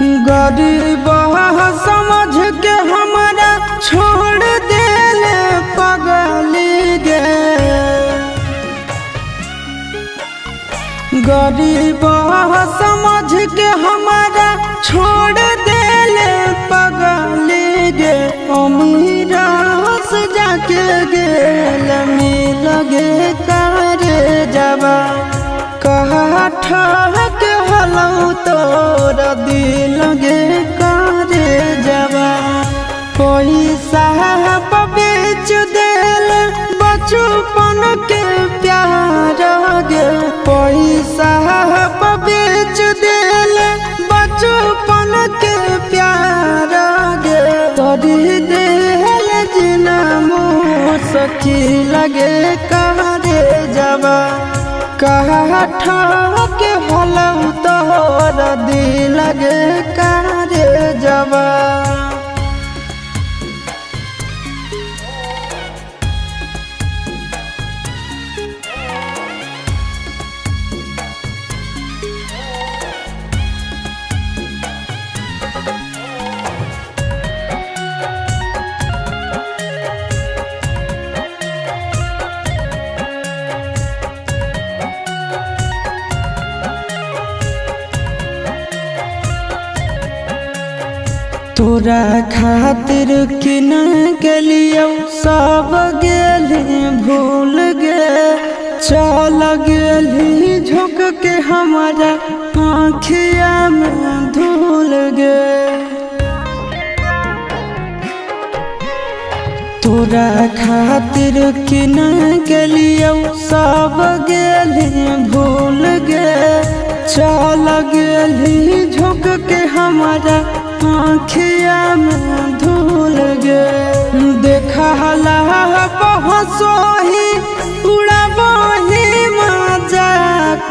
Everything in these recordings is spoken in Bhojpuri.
गरीब समझ के हमारा छोड़ देले पगली गे। गरीब समझ के हमारा छोड़ देले पगली गे। अमीर से जाके गेल मिल गे करे जबा कहा ठहक हलऊ तोरा दिल गे करे जबा। पैसा बेच देल बचपन के प्यार गे। पैसा बेच देल बचपन के प्यार गे। तोरी देल जिना मुसकी लगे करे जबा कहा ठहक हलऊ तोरा दिल गे करे जबा। तोरा खातिर किन गेलियो सब गेली भूल गे। चल गेली झुक के हमारा आँखिया में धूल गे। तोरा खातिर किन गेलियो सब गेली भूल गे। चल गेली झुक के हमारा आँखिया में धूल गे। देखा पहुँचोही उड़ाबही मजा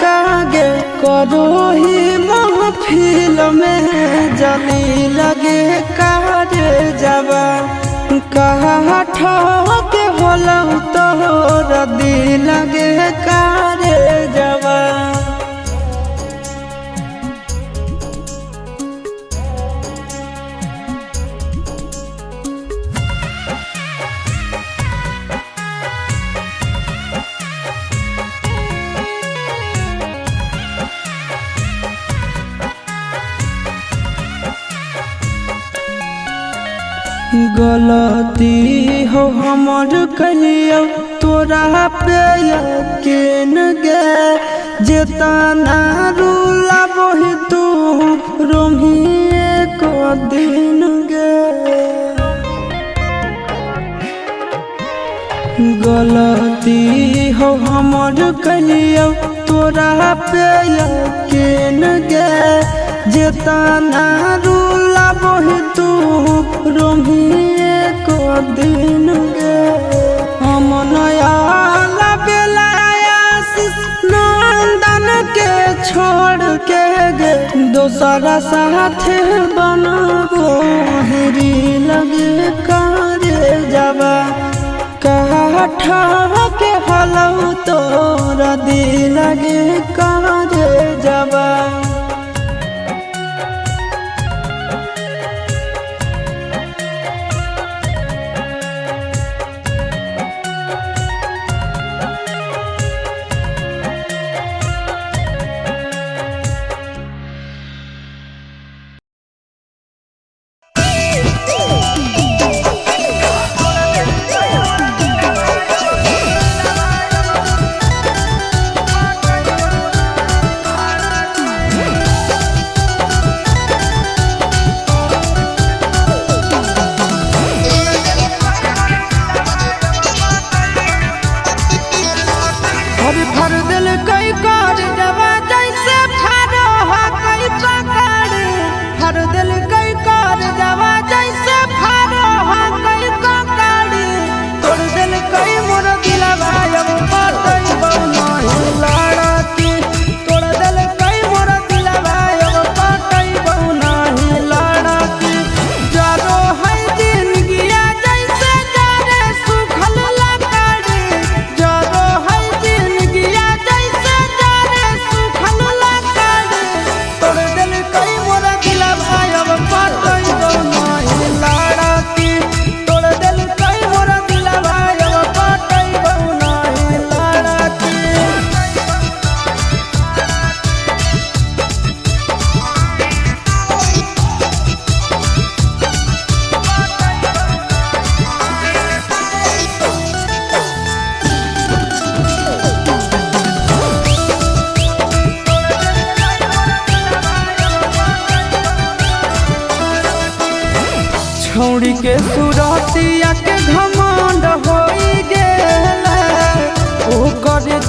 कागे। करोही महफिल में जली लगे करे जबा कहा ठहक हलऊ तोरा दिल गे करे जबा। गलती हो हमर कहियो तोरा पे यकीन गे। जेतना रूला वही तू रोमिए को दिन गे। गलती हो हमर कहियो तोरा पे यकीन गे। जेतना रूला वही तू रोमिए को दिन गे। हम नया नंदन के छोड़ के गे। दोसरा साथ बनबो हेरी लगे करे जबा कहा ठहक हलऊ तोरा दिल गे करे जबा।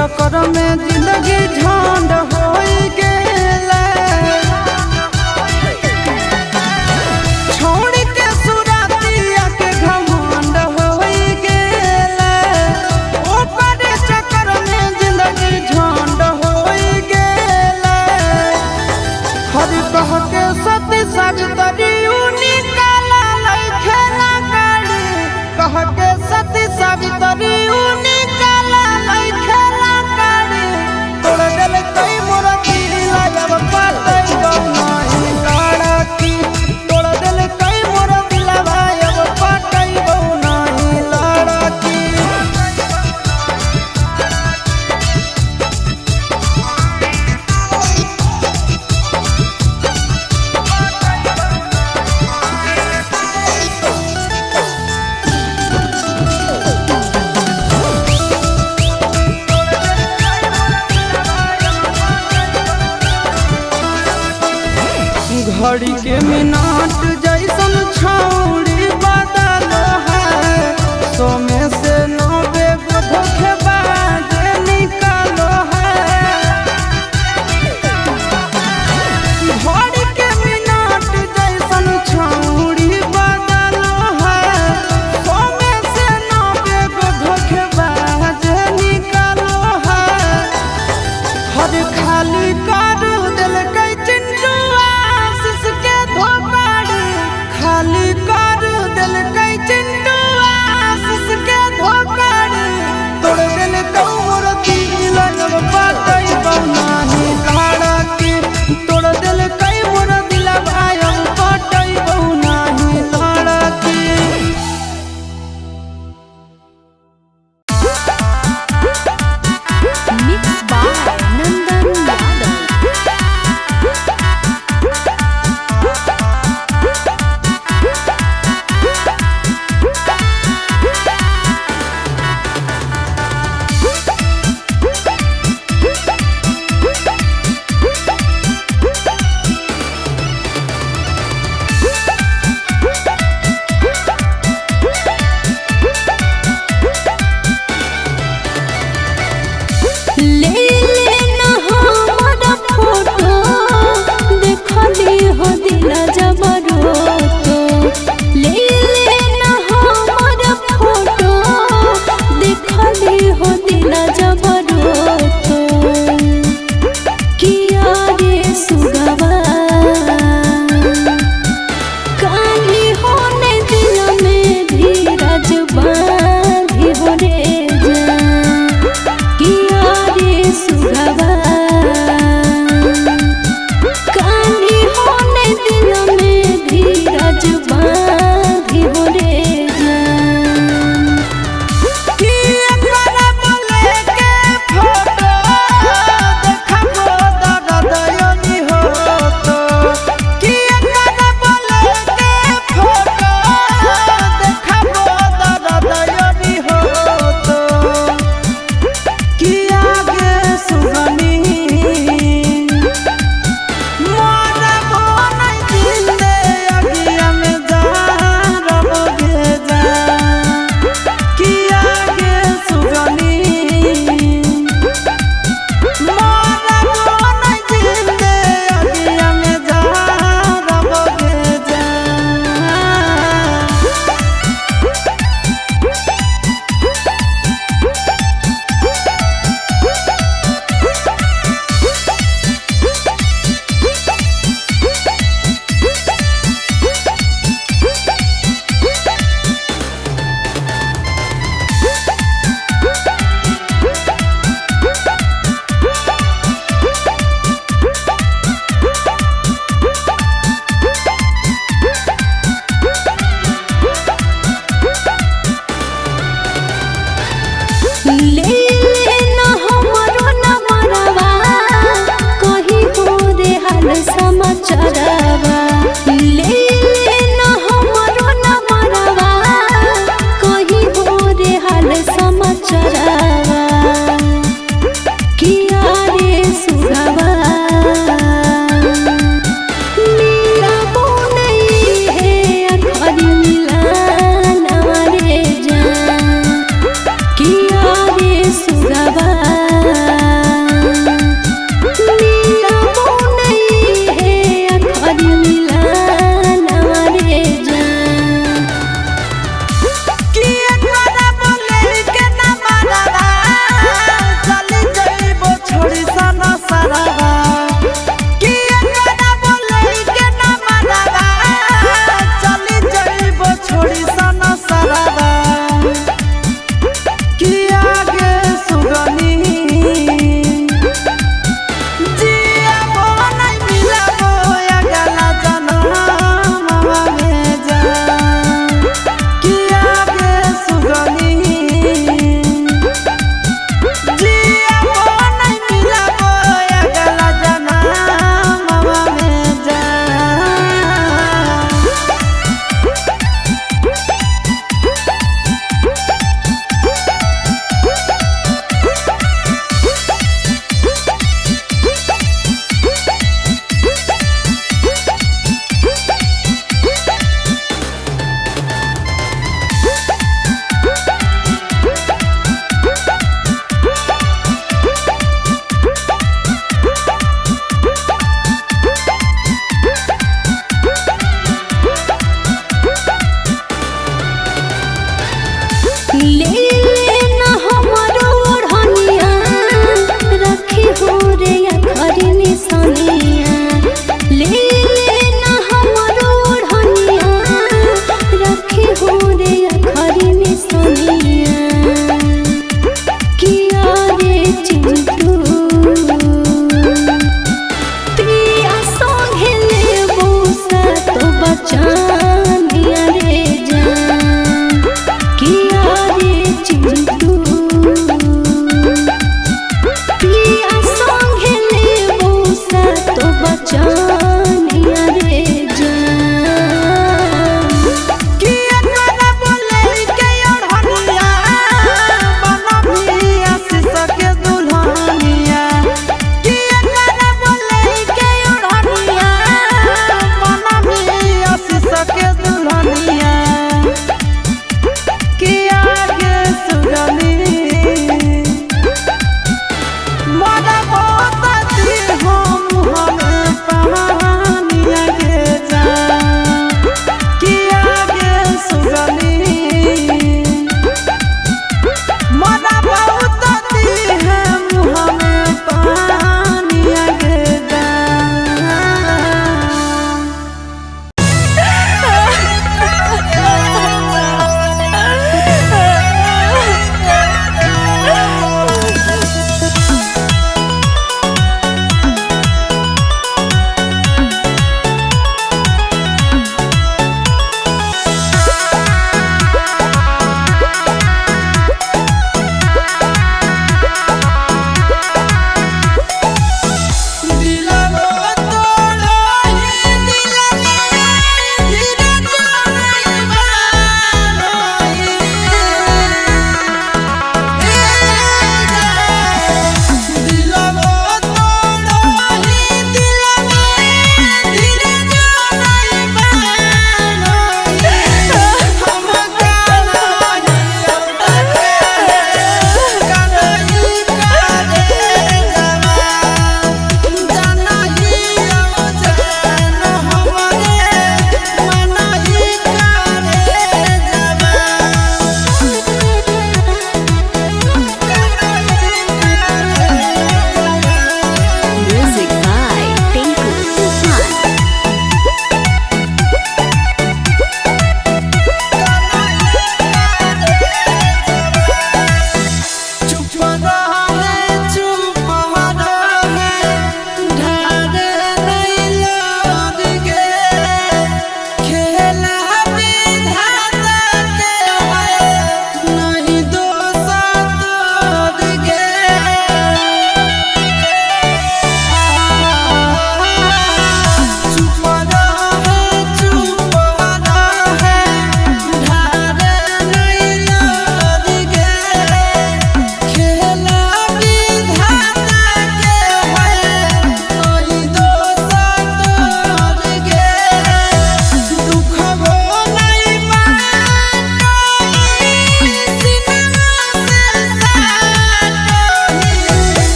चक्कर में जिंदगी झंड हो गेले। छोड़ के सुरातिया के घमंड हो गेले। ओकर चक्कर में जिंदगी झंड हो गेले। हर कह के सती सावित्री निकाला लइखे ना गाड़ी। कह के सती सावित्री निकाला लइखे ना गाड़ी। तोड़ दिल कई मोर दिला अब पाटई नहीं लड़की। तोड़ दिल कई मोर दिलवा अब पाटई नहीं लड़की। घड़ी के मिनट जैसन छौड़ी बदल है।